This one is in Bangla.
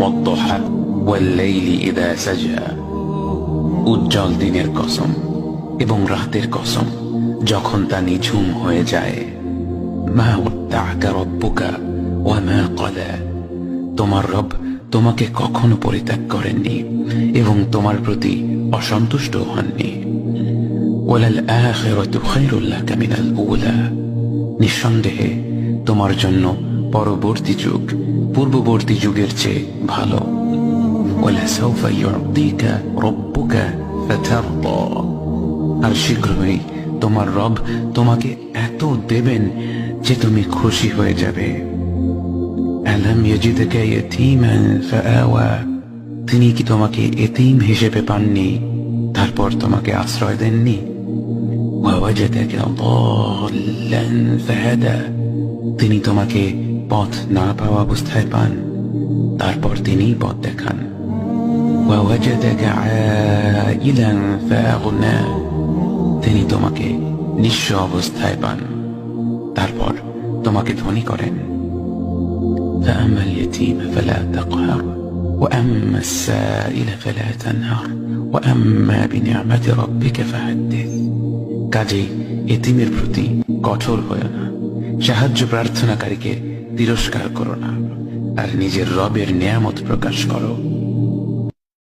والضحى والليل إذا سجى উজ্জ্বল দিনের কসম এবং রাতের কসম যখন তা নিঝুম হয়ে যায়। মা ওয়াদ্দাআকা রাব্বুকা ওয়া মা ক্বালা, তোমার রব তোমাকে কখনো পরিত্যাগ করেননি এবং তোমার প্রতি অসন্তুষ্ট হননি। ওয়ালাল আখিরাতু খায়রুল লাকা মিনাল উলা, নিঃসন্দেহে তোমার জন্য পরবর্তী যুগ পূর্ববর্তী যুগের চেয়ে ভালো। ওয়ালাসাউফা ইউ'তিকা রাব্বুকা ফাতারদা, আর শীঘ্রই তোমার রব তোমাকে এত দেবেন যে তুমি খুশি হয়ে যাবে। আলাম ইয়াজিদকা ইয়াতীমান ফাআওয়া, তিনি কি তোমাকে এতিম হিসেবে পাননি তারপর তোমাকে আশ্রয় দেননি? ওয়াওয়াজাদাকা দাল্লান ফাহাদা, তিনি তোমাকে পথ না পাওয়া অবস্থায় পান তারপর তিনিই পথ দেখান। ওয়াওয়াজাদাকা আইলান ফাআগনা, তিনি তোমাকে নিঃস্ব অবস্থায় পান তারপর তোমাকে ধনী করেন। فأما اليتيم فلا تقهر وأما السائل فلا تنهر وأما بنعمة ربك فحدث, কাজেই এতিমের প্রতি কঠোর হয়ো না, সাহায্য প্রার্থনাকারীকে তিরস্কার করো না, আর নিজের রবের নিয়ামত প্রকাশ করো।